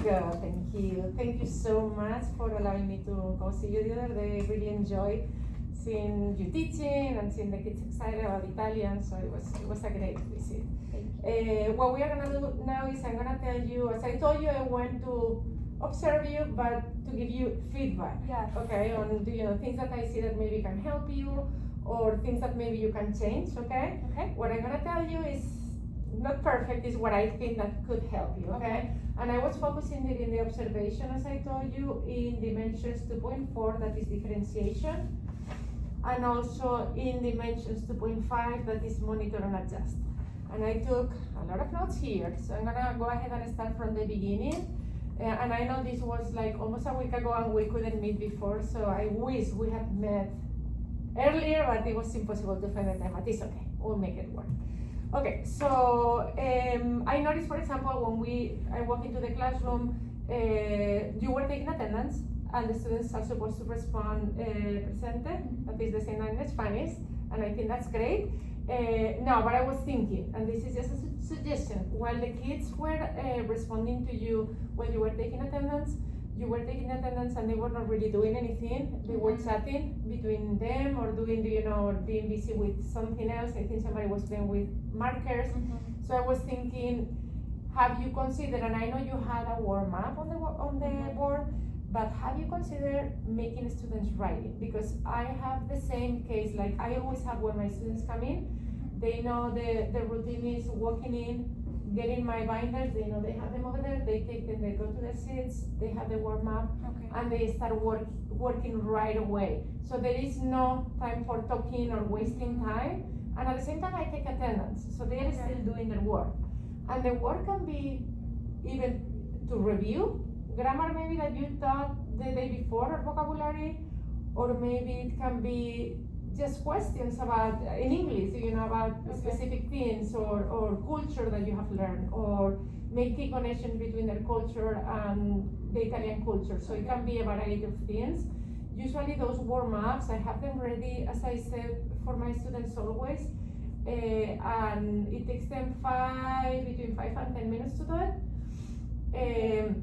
good, thank you. Thank you so much for allowing me to go see you the other day. Really enjoyed seeing you teaching and seeing the kids excited about Italian, so it was a great visit. What we are gonna do now is I'm gonna tell you, as I told you, I want to observe you, but to give you feedback. Yes. Okay, on things that I see that maybe can help you, or things that maybe you can change. Okay. Okay. What I'm gonna tell you is not perfect, is what I think that could help you. Okay. And I was focusing it in the observation, as I told you, in dimensions 2.4, that is differentiation, and also in dimensions 2.5, that is monitor and adjust. And I took a lot of notes here, so I'm gonna go ahead and start from the beginning. And I know this was like almost a week ago and we couldn't meet before, so I wish we had met earlier, but it was impossible to find the time, but it's okay, we'll make it work. Okay, so I noticed, for example, when I walk into the classroom, you were taking attendance, and the students are supposed to respond presente, that is the same in Spanish, and I think that's great. No, but I was thinking, and this is just a suggestion, while the kids were responding to you when you were taking attendance, you were taking attendance and they were not really doing anything. They were chatting between them or doing, or being busy with something else. I think somebody was playing with markers. So I was thinking, have you considered, and I know you had a warm-up on the board, but have you considered making students writing? Because I have the same case, like I always have when my students come in, they know the routine is walking in, getting my binders, they know they have them over there, they take them, they go to their seats, they have the warm-up, and they start working right away. So there is no time for talking or wasting time, and at the same time I take attendance, so they are still doing their work. And the work can be even to review grammar maybe that you taught the day before, or vocabulary, or maybe it can be just questions about, in English, about specific things, or culture that you have learned, or making connection between their culture and the Italian culture. So it can be a variety of things. Usually those warm-ups, I have them ready, as I said, for my students always, and it takes them between 5 and 10 minutes to do it.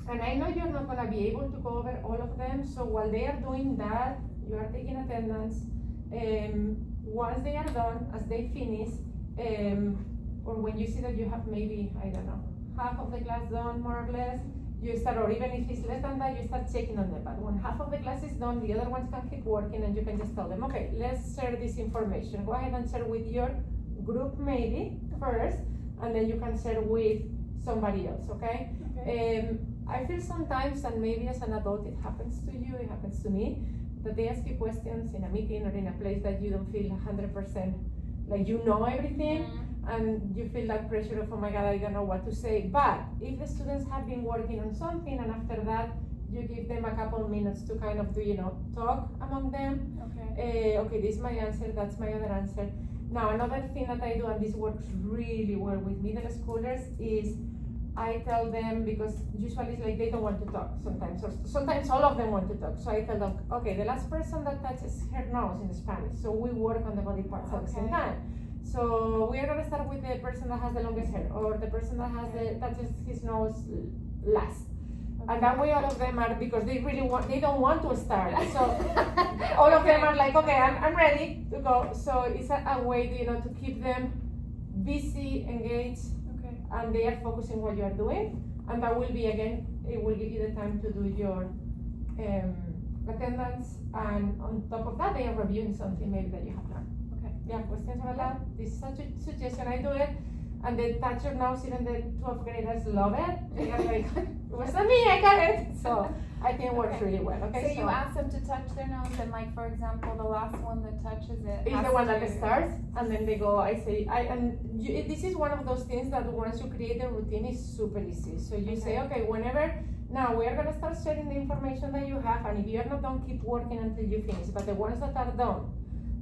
And I know you're not going to be able to cover all of them, so while they are doing that, you are taking attendance. Once they are done, as they finish, or when you see that you have maybe, I don't know, half of the class done more or less, you start, or even if it's less than that, you start checking on them. But when half of the class is done, the other ones can keep working, and you can just tell them, okay, let's share this information. Go ahead and share with your group maybe first, and then you can share with somebody else, okay? I feel sometimes, and maybe as an adult it happens to you, it happens to me, that they ask you questions in a meeting or in a place that you don't feel 100% like you know everything, and you feel that pressure of, oh my God, I don't know what to say. But if the students have been working on something, and after that you give them a couple minutes to kind of do, talk among them. Okay, this is my answer, that's my other answer. Now, another thing that I do, and this works really well with middle schoolers, is I tell them, because usually it's like they don't want to talk sometimes, or sometimes all of them want to talk. So I tell them, okay, the last person that touches her nose in Spanish, so we work on the body parts at the same time. So we are gonna start with the person that has the longest hair, or the person that touches his nose last. And that way all of them are, because they don't want to start. So all of them are like, okay, I'm ready to go. So it's a way, to keep them busy, engaged, and they are focusing what you are doing, and that will be, again, it will give you the time to do your attendance, and on top of that they are reviewing something maybe that you have done. Questions about that? This is a suggestion, I do it, and the touch your nose, even the 12th graders love it. They are like, it wasn't me, I got it. So I think it works really well. Okay, so you ask them to touch their nose, and like, for example, the last one that touches it is the one that starts, and then they go, this is one of those things that once you create a routine is super easy. So you say, okay, whenever, now we are gonna start sharing the information that you have, and if you are not done, keep working until you finish. But the ones that are done,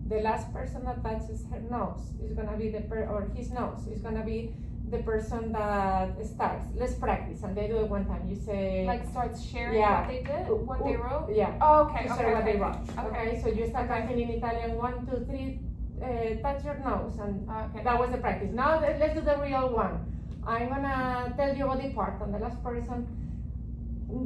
the last person that touches her nose is gonna be or his nose is gonna be the person that starts. Let's practice, and they do it one time. You say, like, starts sharing what they did, what they wrote. Share what they wrote. Okay, so you start writing in Italian, 1, 2, 3, touch your nose, and that was the practice. Now let's do the real one. I'm gonna tell you body part, and the last person,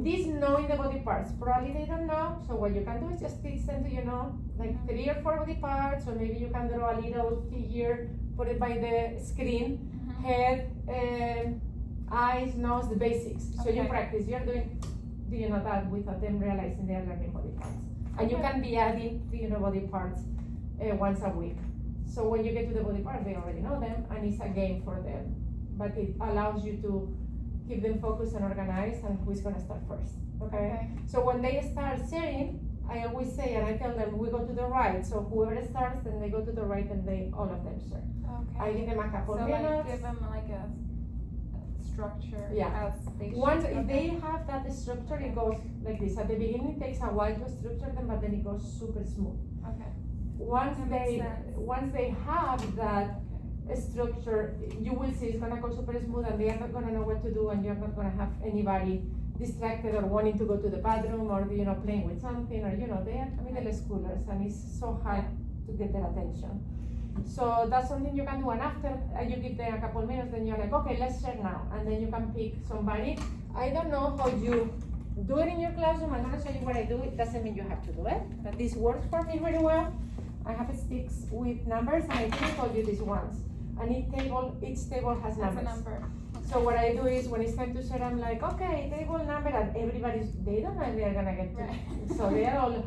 this knowing the body parts, probably they don't know, so what you can do is just teach them to, like 3 or 4 body parts, or maybe you can draw a little figure, put it by the screen, head, eyes, nose, the basics. So you Okay. practice, you're doing, that without them realizing they are learning body parts. And you Okay. can be adding, body parts once a week. So when you get to the body parts, they already know them, and it's a game for them. But it allows you to keep them focused and organized, and who's gonna start first, okay? So when they start sharing, I always say, and I tell them, we go to the right. So whoever starts, then they go to the right, and all of them share. I Okay. give them a couple So minutes. like give them like a structure Yeah. as they should. Once Okay. if they have that structure, it goes like this. At the beginning, it takes a while to structure them, but then it goes super smooth. Okay. Once That makes sense. once they have that structure, you will see it's gonna go super smooth, and they are not gonna know what to do, and you're not gonna have anybody distracted or wanting to go to the bathroom or playing with something, or they are middle schoolers, and it's so hard to get their attention. So that's something you can do, and after you give them a couple minutes, then you're like, okay, let's share now, and then you can pick somebody. I don't know how you do it in your classroom. I'm gonna show you what I do. It doesn't mean you have to do it, but this works for me very well. I have sticks with numbers, and I think I told you this once. And each table has That's a numbers. number. So what I do is when it's time to share, I'm like, okay, table number, and they don't know if they're gonna get to. Right. So they're all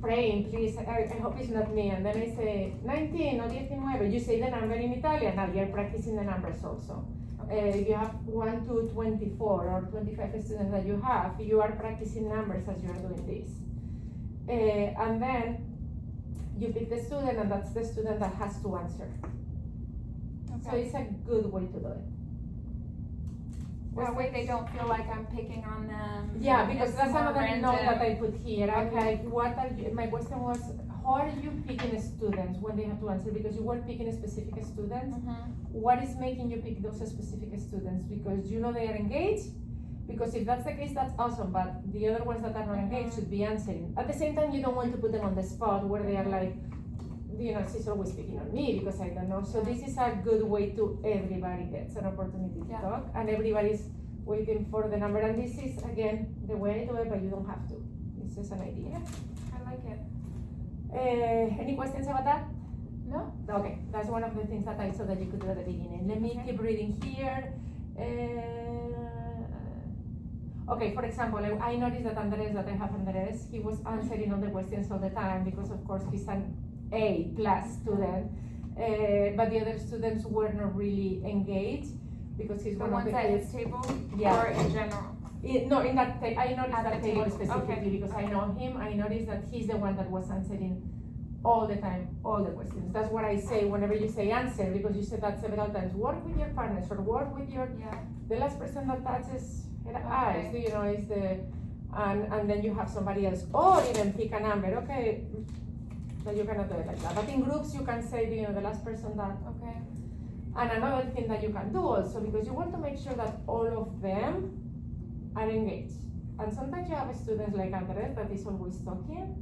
praying, please, I hope it's not me. And then I say 19 or 19, you say the number in Italian. Now you're practicing the numbers also. If you have 1 to 24 or 25 students that you have, you are practicing numbers as you are doing this. And then you pick the student, and that's the student that has to answer. So Okay. it's a good way to do it. That way they don't feel like I'm picking on them. Yeah, because It's that's more another note random. that I put here. I'm Okay. like, my question was, how are you picking students when they have to answer? Because you were picking specific students. What is making you pick those specific students? Because you know they are engaged? Because if that's the case, that's awesome, but the other ones that are not engaged should be answering. At the same time, you don't want to put them on the spot where they are like, she's always picking on me because I don't know. So this is a good way to everybody gets an opportunity to Yeah. talk, and everybody's waiting for the number. And this is, again, the way I do it, but you don't have to. It's just an idea. I like it. Any questions about that? No? Okay, that's one of the things that I saw that you could do at the beginning. Let me Okay. keep reading here. Okay, for example, I noticed that Andres, he was answering all the questions all the time because of course he's an A+ student. But the other students were not really engaged because he's The one of ones the at kids. his table? Yeah. Or in general? No, in that I noticed At that the table table, specifically okay. because I know him. I noticed that he's the one that was answering all the time, all the questions. That's what I say whenever you say answer, because you said that several times. Work with your partners or work with your, Yeah. the last person that touches her Okay. eyes, is the, and then you have somebody else, or even pick a number, okay, but you cannot do it like that. But in groups, you can say, the last person that. Okay. And another thing that you can do also, because you want to make sure that all of them are engaged. And sometimes you have students like Andres that is always talking,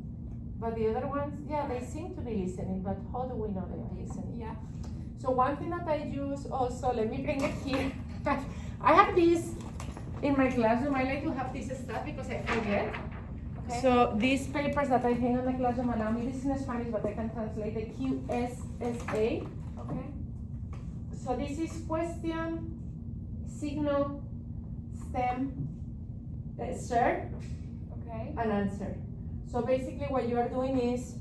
but the other ones, they seem to be listening, but how do we know they are listening? Yeah. So one thing that I use also, let me bring it here. I have this in my classroom. I like to have this stuff because I forget. Okay. So these papers that I hang on the classroom allow me, this is in Spanish, but I can translate the QSSA. Okay. So this is question, signal, stem, search, Okay. and answer. So basically what you are doing is,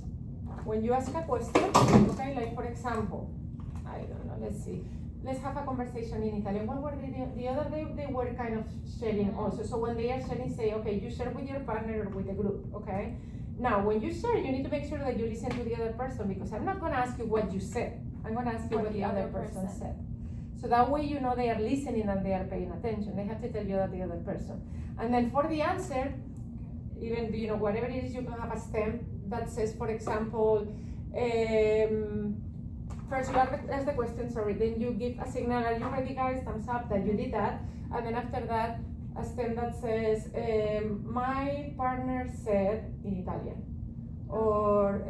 when you ask a question, okay, like for example, I don't know, let's see. Let's have a conversation in Italian. What were they the other day? They were kind of sharing also. So when they are sharing, say, okay, you share with your partner or with the group, okay? Now, when you share, you need to make sure that you listen to the other person, because I'm not gonna ask you what you said. I'm gonna ask you what the other person said. So that way you know they are listening and they are paying attention. They have to tell you that the other person. And then for the answer, even, whatever it is, you can have a stem that says, for example, first you ask the question, then you give a signal, are you ready guys, thumbs up, that you did that, and then after that, a stem that says, my partner said in Italian, or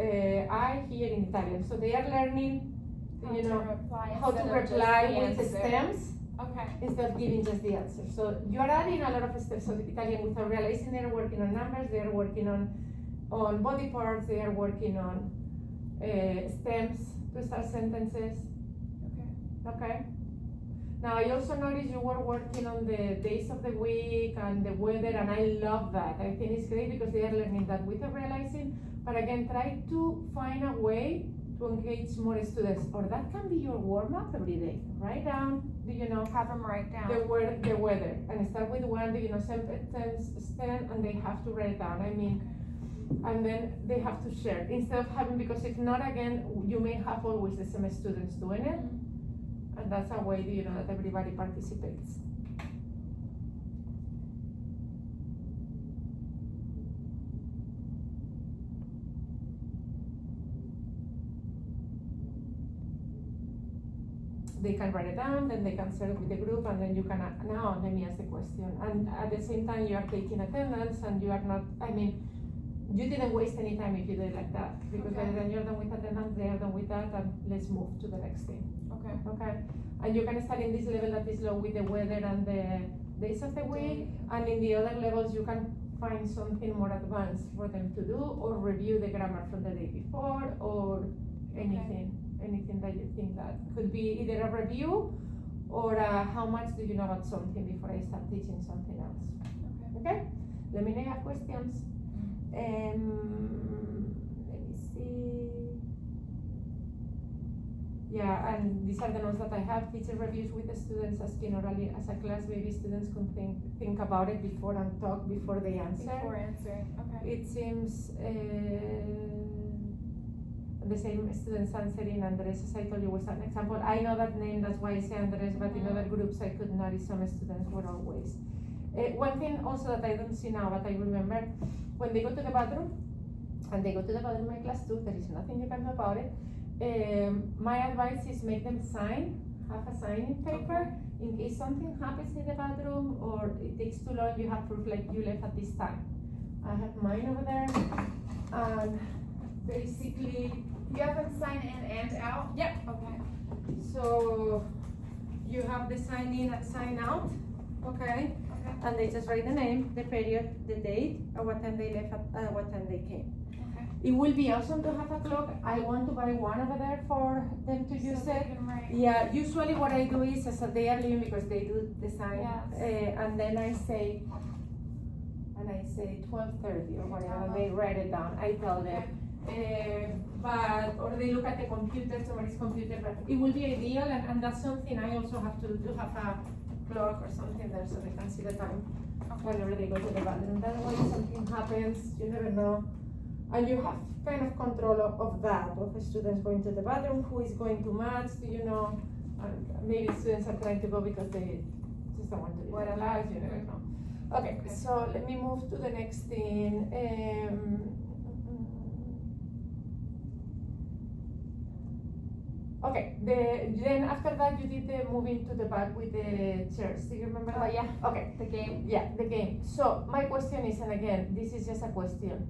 I hear in Italian. So they are learning, How to reply how to instead of just reply the with the answer. stems Okay. instead of giving just the answer. So you are adding a lot of steps of Italian without realizing they're working on numbers, they're working on body parts, they are working on stems to start sentences. Okay. Now I also noticed you were working on the days of the week and the weather, and I love that. I think it's great because they are learning that without realizing. But again, try to find a way to engage more students, or that can be your warm up every day. Write down, Have them write down. the weather, and start with one, sentence, stem, and they have to write it down. I mean, and then they have to share instead of having, because if not, again, you may have always the same students doing it. And that's a way that everybody participates. They can write it down, then they can share it with the group, and then you can, now let me ask the question. And at the same time, you are taking attendance, and you are not, you didn't waste any time if you did it like that. Because by the time you're done with attendance, they are done with that, and let's move to the next thing. Okay. And you can start in this level that is low with the weather and the days of the week, and in the other levels you can find something more advanced for them to do, or review the grammar from the day before, or anything that you think that could be either a review or how much do you know about something before I start teaching something else. Okay? Let me know your questions. Let me see. Yeah, and these are the notes that I have. Teacher reviews with the students asking orally as a class. Maybe students can think about it before and talk before they answer. Before answering, okay. It seems the same students answering. Andres, as I told you, was an example. I know that name, that's why I say Andres, but in other groups I could notice some students were always. One thing also that I don't see now, but I remember, when they go to the bathroom, and they go to the bathroom in my class too, there is nothing you can do about it. My advice is make them have a signing paper in case something happens in the bathroom or it takes too long, you have proof like you left at this time. I have mine over there, and basically, You have them sign in and out? Yep. Okay. So you have the sign in and sign out, okay? And they just write the name, the period, the date, at what time they left, at what time they came. Okay. It will be awesome to have a clock. I want to buy one over there for them to use So it. they can write. Yeah, usually what I do is, as they are leaving, because they do the sign, Yes. and then I say 12:30 or whatever, and they write it down. I tell them. Or they look at the computer, somebody's computer, but it will be ideal, and that's something I also have to have a clock or something there so they can see the time whenever they go to the bathroom. That way, if something happens, you never know. And you have kind of control of that, of the students going to the bathroom, who is going to maths, and maybe students are trying to go because they just don't want to be in class, you never know. Okay, so let me move to the next thing. Okay, then after that you did the moving to the back with the chairs. Do you remember that? Yeah. Okay. The game. Yeah, the game. So my question is, and again, this is just a question.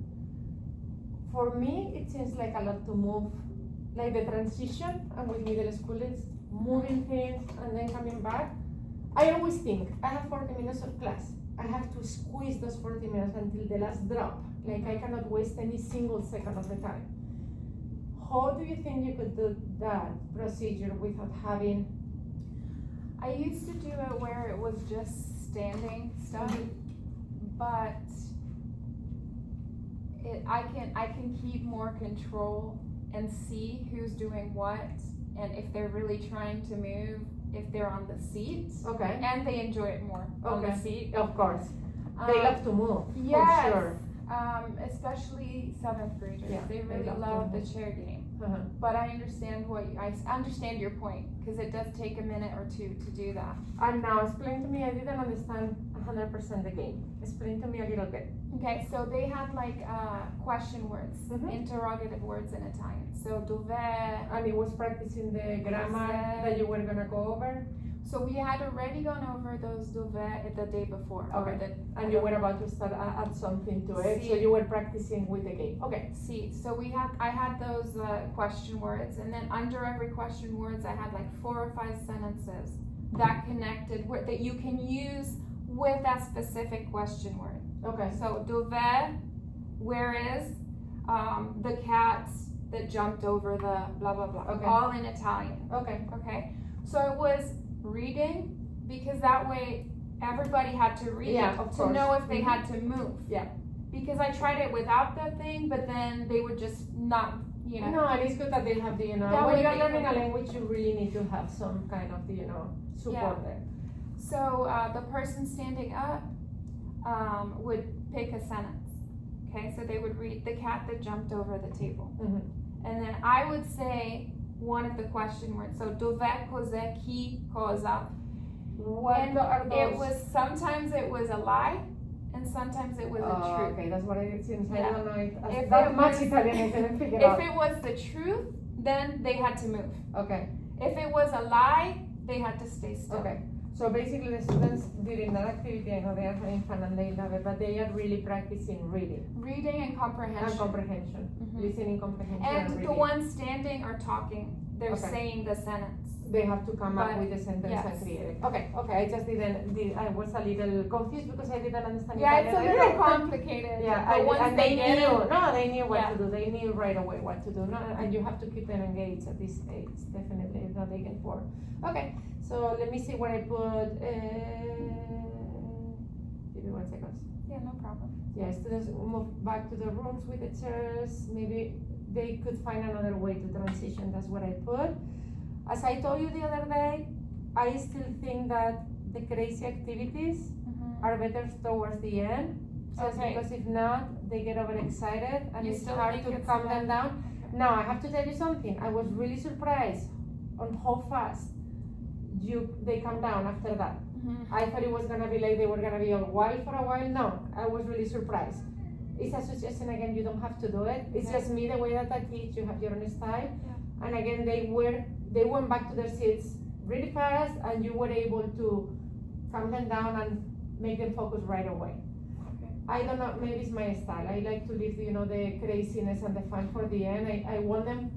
For me, it seems like a lot to move, like the transition, and with middle schoolers, moving things and then coming back. I always think, I have 40 minutes of class. I have to squeeze those 40 minutes until the last drop. Like I cannot waste any single second of the time. How do you think you could do that procedure without having? I used to do it where it was just standing stuff, but I can keep more control and see who's doing what, and if they're really trying to move, if they're on the seat, Okay. and they enjoy it more on the Okay. seat. Of course. They love to move. Yes. For sure. Especially 7th graders. Yeah, they they really love to love the move. chair game. Uh-huh. But I understand I understand your point, because it does take a minute or two to do that. And now explain to me, I didn't understand 100% the game. Explain to me a little bit. Okay, so they had like question words, Mhm. interrogative words in Italian. So dove. And it was practicing the grammar that you were gonna go over. So we had already gone over those dove the day before. Okay. And you were about to start add something to it, so See. you were practicing with the game. Okay. See, so I had those question words, and then under every question words I had like 4 or 5 sentences that connected word that you can use with that specific question word. Okay. So dove, where is, the cat that jumped over the blah blah blah. Okay. All in Italian. Okay. Okay. So it was reading, because that way everybody had to read Yeah, it of to course. know if they had to move. Yeah. Because I tried it without the thing, but then they would just not, you know. No, and it's good that they have the, That when way you're they learning a can- language, you really need to have some kind of, support there. So the person standing up would pick a sentence. Okay, so they would read the cat that jumped over the table. Mhm. And then I would say one of the question words. So dove, cos'è, chi, cosa. What And are those? it was, sometimes it was a lie, and sometimes it was a Oh, truth. okay, that's what it seems. Yeah. I don't know it If that it much was- Italian. I didn't figure If out. it was the truth, then they had to move. Okay, If it was a lie, they had to stay still. okay. So basically, the students during that activity, I know they are having fun and they love it, but they are really practicing reading Reading and comprehension. and comprehension, Mhm. listening comprehension And reading. the ones standing are talking. They're Okay. saying the sentence. They have to come up But- with the sentence and yes. create it. Okay, I just I was a little confused because I didn't understand Yeah, it's a Italian. little complicated. Yeah, but once and they they get knew. it, No, they knew what Yeah. to do. They knew right away what to do. No, and you have to keep them engaged at this age, definitely. If not, they get bored. Okay, so let me see what I put. Give me 1 second. yeah, no problem. Yeah, students move back to the rooms with the chairs. Maybe they could find another way to transition. That's what I put. As I told you the other day, I still think that the crazy activities Mhm. are better towards the end. Just Okay. because if not, they get overexcited and You it's still hard think to it's calm bad? them down. Now, I have to tell you something. I was really surprised on how fast they calm down after that. Mhm. I thought it was gonna be like they were gonna be all wild for a while. No, I was really surprised. It's a suggestion again, you don't have to do it. It's Okay. just me, the way that I teach, you have your own style. Yeah. And again, they went back to their seats really fast and you were able to calm them down and make them focus right away. Okay. I don't know, maybe it's my style. I like to leave, the craziness and the fun for the end. I want them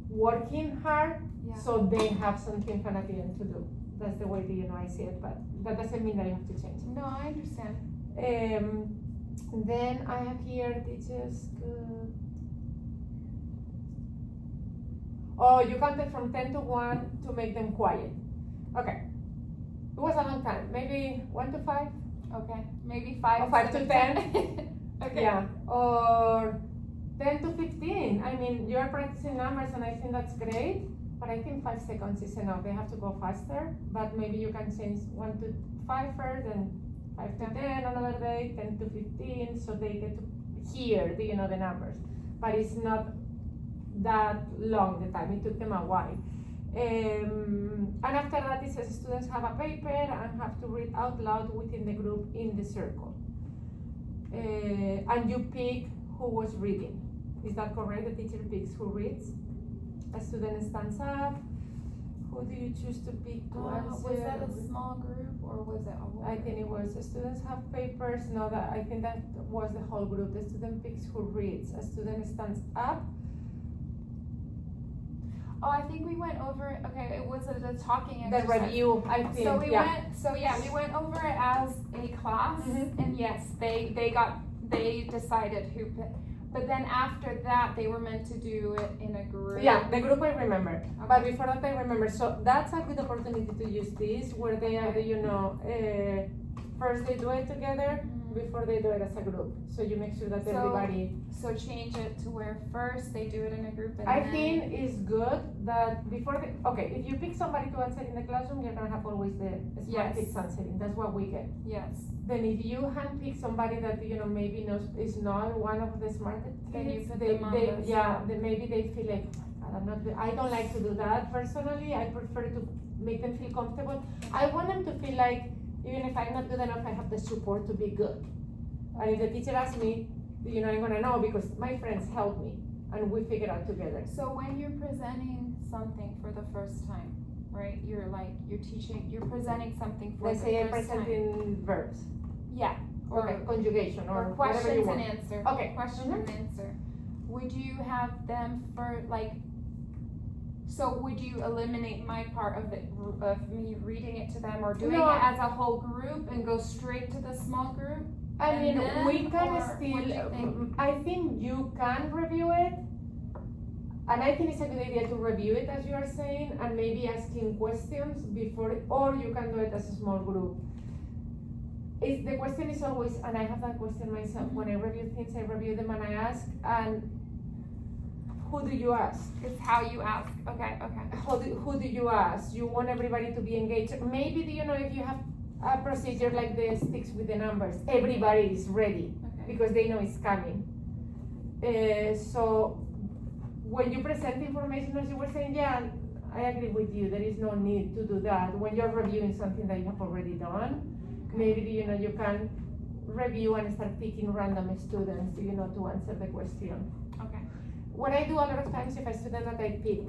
working hard Yeah. so they have something fun at the end to do. That's the way I see it, but that doesn't mean that you have to change No, I understand. it. Then I have here teachers could. Oh, you counted from 10 to 1 to make them quiet. Okay. It was a long time, maybe 1 to 5? Okay. Maybe 5. Or 5 to instead of 10. Okay. Yeah, or 10 to 15. I mean, you're practicing numbers and I think that's great, but I think 5 seconds is enough. They have to go faster, but maybe you can change 1 to 5 first and 5 to 10 another day, 10 to 15, so they get to hear the numbers. But it's not that long, the time. It took them a while. And after that, it says students have a paper and have to read out loud within the group in the circle. And you pick who was reading. Is that correct? The teacher picks who reads. A student stands up. Who do you choose to pick to answer? Was that a small group or was it a whole I think it was. The students have papers. No, I think that was the whole group. The student picks who reads. A student stands up. Oh, I think we went over it. Okay, it was the talking The exercise. review, I think. So we yeah. we went over it as a class, Mhm. and yes, they decided who picked. But then after that, they were meant to do it in a group. Yeah, the group I remember. But Okay. before that I remember. So that's a good opportunity to use this where they are, first they do it together Mhm. before they do it as a group. So you make sure that So- everybody. So change it to where first they do it in a group and I then. think it's good that before if you pick somebody to answer in the classroom, you're gonna have always the smart Yes. kids answering. That's what we get. Yes. Then if you handpick somebody that maybe is not one of the smartest Then you kids, put they, them on they the yeah, spot. then maybe they feel like I don't like to do that personally. I prefer to make them feel comfortable. I want them to feel like even if I'm not good enough, I have the support to be good. And if the teacher asks me, I'm gonna know because my friends help me and we figure out together. So when you're presenting something for the first time, right? You're presenting something for Let's the say I first present time. in verbs. Yeah. Or Okay, conjugation or whatever you questions want. and answer. Okay. Question Mhm. and answer. Would you have them So would you eliminate my part of it, of me reading it to them, or doing No. it as a whole group and go straight to the small group? I And mean, then, we can or what do you still, think? I think you can review it. And I think it's a good idea to review it as you are saying, and maybe asking questions before, or you can do it as a small group. The question is always, and I have that question myself, when I review things, I review them and I ask, and who do you ask? It's how you ask. Okay. Who do you ask? You want everybody to be engaged. Maybe, do you know, if you have a procedure like the sticks with the numbers, everybody is ready Okay. because they know it's coming. So when you present information, as you were saying, yeah, I agree with you, there is no need to do that. When you're reviewing something that you have already done, maybe, you know, you can review and start picking random students, you know, to answer the question. Okay. What I do a lot of times, if a student that I pick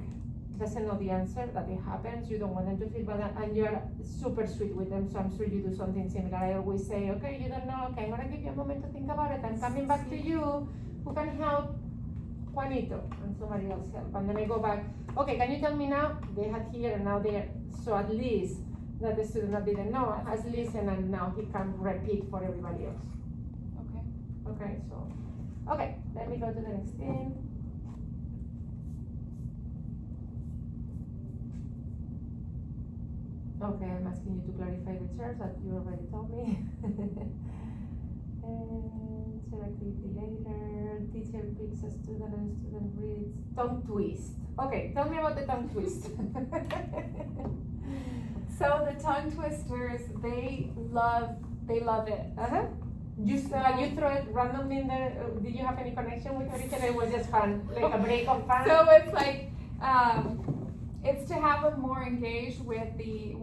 doesn't know the answer, that it happens, you don't want them to feel bad, and you're super sweet with them, so I'm sure you do something similar. I always say, okay, you don't know, okay, I'm gonna give you a moment to think about it, I'm coming back to you, who can help? Juanito, and somebody else help, and then I go back, okay, can you tell me now? They had here and now there, so at least that the student that didn't know has listened and now he can repeat for everybody else. Okay. Okay, so, okay, let me go to the next thing. Okay, I'm asking you to clarify the chairs that you already told me. And share activity later, teacher picks a student and student reads. Tongue twist. Okay, tell me about the tongue twist. So the tongue twisters, they love it. Uh-huh. Can you throw it randomly in there? Did you have any connection with it? It was just fun, like a break of fun. So it's like, it's to have them more engaged with the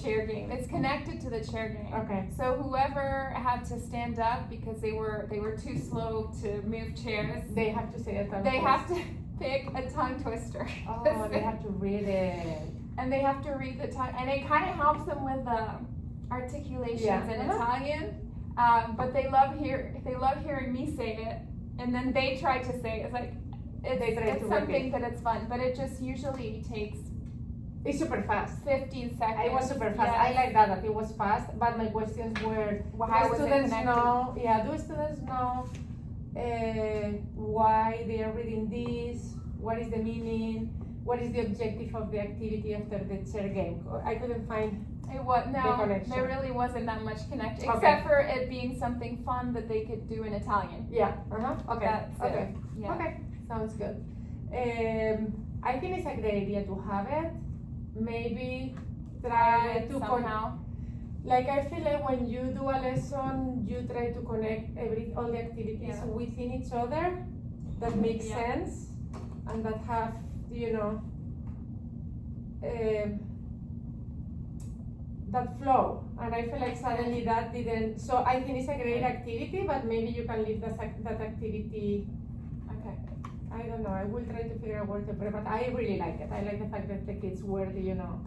chair game. It's connected to the chair game. Okay. So whoever had to stand up because they were too slow to move chairs, They have to say a tongue they twist. have to pick a tongue twister. Oh, they have to read it. And they have to read the tongue, and it kind of helps them with articulations Yeah. in Uh-huh. Italian. But they love hearing me say it, and then they try to say it. It's like They try it's to something repeat. that it's fun, but it just usually takes It's super fast. 15 seconds. It was super fast. Yes. I like that it was fast, but my questions were, How do was it students connected? know, do students know why they are reading this? What is the meaning? What is the objective of the activity after the chair game? I couldn't find, It was The no, connection. there really wasn't that much connection, Okay. except for it being something fun that they could do in Italian. okay, That's okay, it. Yeah. okay, sounds good. I think it's a great idea to have it. Maybe try to somehow. Like, I feel like when you do a lesson, you try to connect all the activities Yeah. within each other that make Yeah. sense and that have, you know, that flow. And I feel like suddenly that didn't, so I think it's a great activity, but maybe you can leave that activity, Okay. I don't know, I will try to figure out where to put it, but I really like it. I like the fact that the kids were, you know,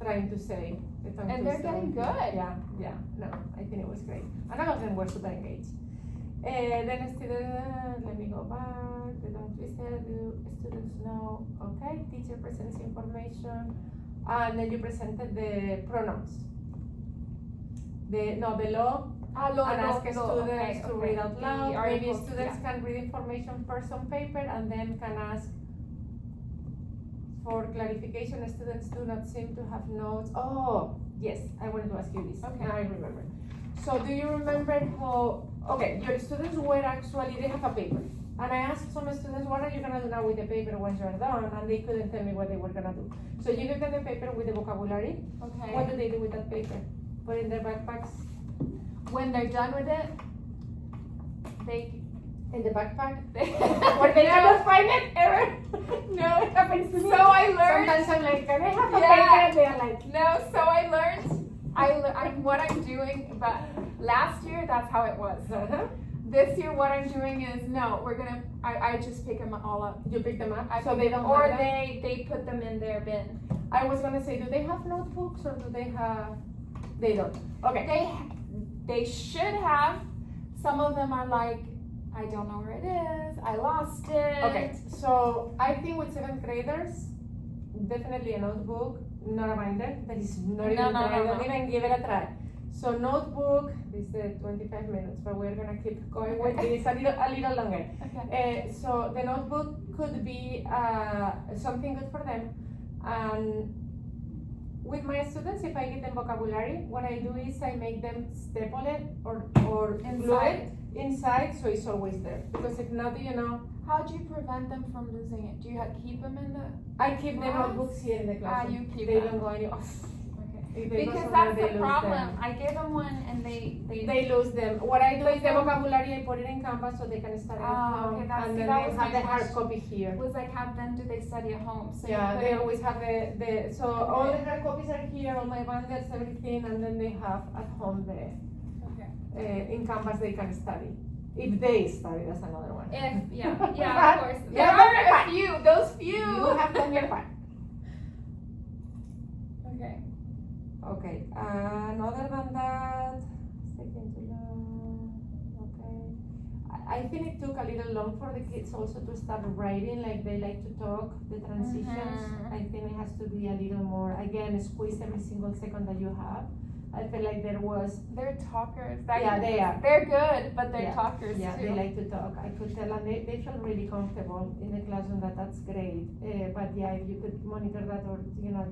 trying to say the tongue And they're twister. getting good. Yeah, no, I think it was great. And all of them were super engaged. Then let me go back, the tongue twister, do students know, okay, teacher presents information, and then you presented the pronouns. The law, and ask students to read out loud. Maybe students can read information first on paper and then can ask for clarification. Students do not seem to have notes. Oh, yes, I wanted to ask you this. Okay. Now I remember. So do you remember how, okay, your students were actually, they have a paper. And I asked some students, what are you gonna do now with the paper once you're done? And they couldn't tell me what they were gonna do. So you give them the paper with the vocabulary. Okay. What do they do with that paper? Put it in their backpacks? When they're done with it, they In the backpack? Where They cannot find it ever? No. It happens to me. So I learned. Sometimes I'm like, can I have a Yeah. paper? And they're like, No, so I learned. I'm what I'm doing, but last year that's how it was. uh-huh. This year, what I'm doing is no. I just pick them all up. You pick them up, I so pick they them- don't or have them? they put them in their bin. I was gonna say, do they have notebooks or do they have? They don't. Okay. They should have. Some of them are like, I don't know where it is. I lost it. Okay. So I think with 7th graders, definitely a notebook, not a binder. That is not No, even no, try. no, Don't no. even give it a try. So notebook. This is the 25 minutes, but we're gonna keep going with this a little longer. Okay. So the notebook could be something good for them. And with my students, if I give them vocabulary, what I do is I make them staple it or glue it inside, so it's always there. Because if not, How do you prevent them from losing it? Do you keep them in the? I keep the Class? notebooks here in the classroom. You keep They them. don't go anywhere. Okay. If they go Because somewhere, that's they the lose problem. them. I give them one and they They lose them. What I do But is the then- vocabulary, I put it in Canvas so they can study at Ah, home. okay, that's- And then that they was have my the hard question. copy here. was like, have them, do they study at home? So you Yeah, put they it- always have so all the hard copies are here, all my bundles, everything, and then they have at home Okay. in Canvas they can study. If they study, that's another one. Yeah, But- of course. Yeah, There but- are a few, those few. You have done your part. Okay. Okay, and other than that, it's taking too long. Okay. I think it took a little long for the kids also to start writing, like they like to talk, the transitions. Mhm. I think it has to be a little more, again, squeeze every single second that you have. I feel like there was, They're talkers. Yeah, they are. They're good, but they're Yeah. talkers yeah, too. they like to talk. I could tell, and they feel really comfortable in the classroom. That's great. But yeah, if you could monitor that or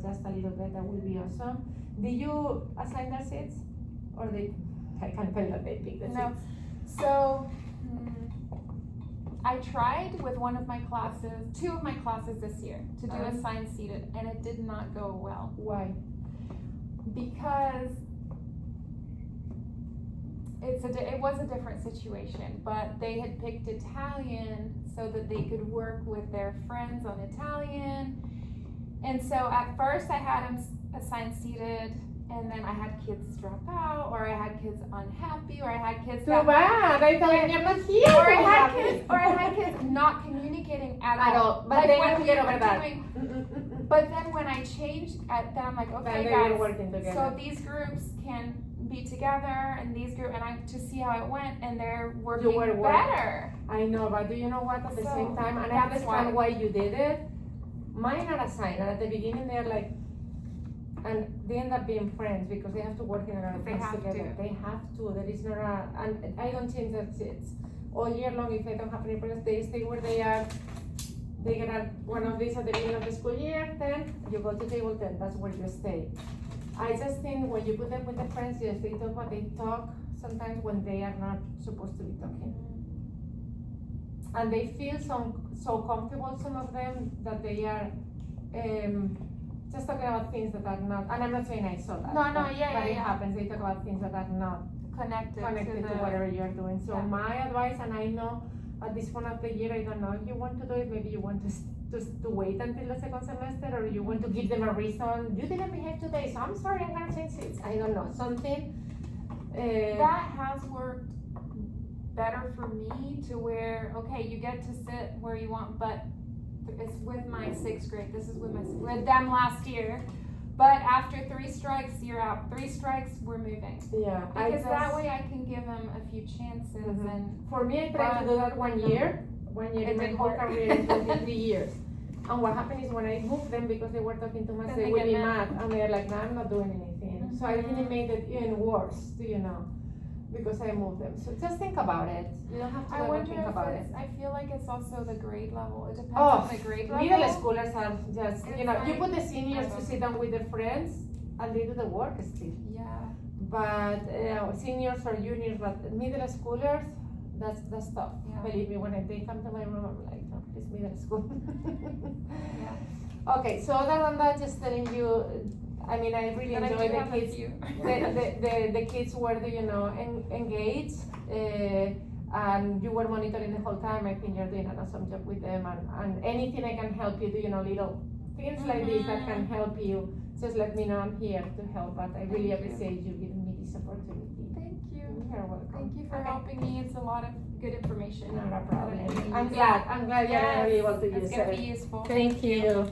just a little bit, that would be awesome. Did you assign their seats, or I can tell that they pick the No. seats. So, I tried with two of my classes this year to do assigned seated, and it did not go well. Why? Because it was a different situation, but they had picked Italian so that they could work with their friends on Italian. And so at first I had them assigned seated, and then I had kids drop out, or I had kids unhappy, or I had kids Too bad. I thought you're not here. or I to had be kids, or I had kids not communicating at At all. But Like they when have to we get were over that. doing- But then when I changed, then I'm like, okay, Then they guys. were working together. So these groups can be together, and these groups, and I to see how it went, and they're working were working. better. I know, but do you know what? At the So, same time, and I that's understand why you did it. Mine are assigned, and at the beginning they're like, and they end up being friends because they have to work in another They class have together. to. They have to. There is not and I don't change their seats all year long. If they don't have any problems, they stay where they are. They get one of these at the beginning of the school year. Then you go to table 10. That's where you stay. I just think when you put them with the friends, yes, they talk, but they talk sometimes when they are not supposed to be talking. And they feel so comfortable, some of them, that they are just talking about things that are not, and I'm not saying I saw that. No, but it yeah. happens, they talk about things that are not connected to to whatever you're doing. So Yeah. my advice, and I know at this point of the year, I don't know if you want to do it, maybe you want to wait until the second semester, or you want to give them a reason, you didn't behave today, so I'm sorry, I'm gonna change seats. I don't know, something. That has worked better for me to where, okay, you get to sit where you want, but it's with my sixth grade. This is with them last year. But after 3 strikes, you're out. 3 strikes, we're moving. Yeah, Because that way I can give them a few chances Mhm. and For me, I tried to do that one year It in my didn't whole work. career in 23 years. And what happened is when I moved them because they were talking too much, Then they they would get be mad. mad, and they're like, no, I'm not doing anything. So I think it made it even worse, because I moved them. So just think about it. You don't have to I ever wonder think about if it. it's, I feel like it's also the grade level. It depends Oh, on the grade level. Middle schoolers are just, It's you like- put the seniors to sit down with their friends, and they do the work still. Yeah. But seniors or juniors, but middle schoolers, that's tough. Yeah. Believe me, when they come to my room, I'm like, no, it's middle school. Yeah. Okay, so other than that, just telling you, I mean, I really But I enjoy do the have a kids. few. The kids were, engaged, and you were monitoring the whole time. I think you're doing an awesome job with them, and anything I can help you do, little things like this that can help you, just let me know. I'm here to help, but I really Thank you. appreciate you giving me this opportunity. Thank you. You're welcome. Thank you for Okay. helping me. It's a lot of good information. Not a that I problem. can I'm use. glad you're able to It's use gonna it. be useful. Thank you.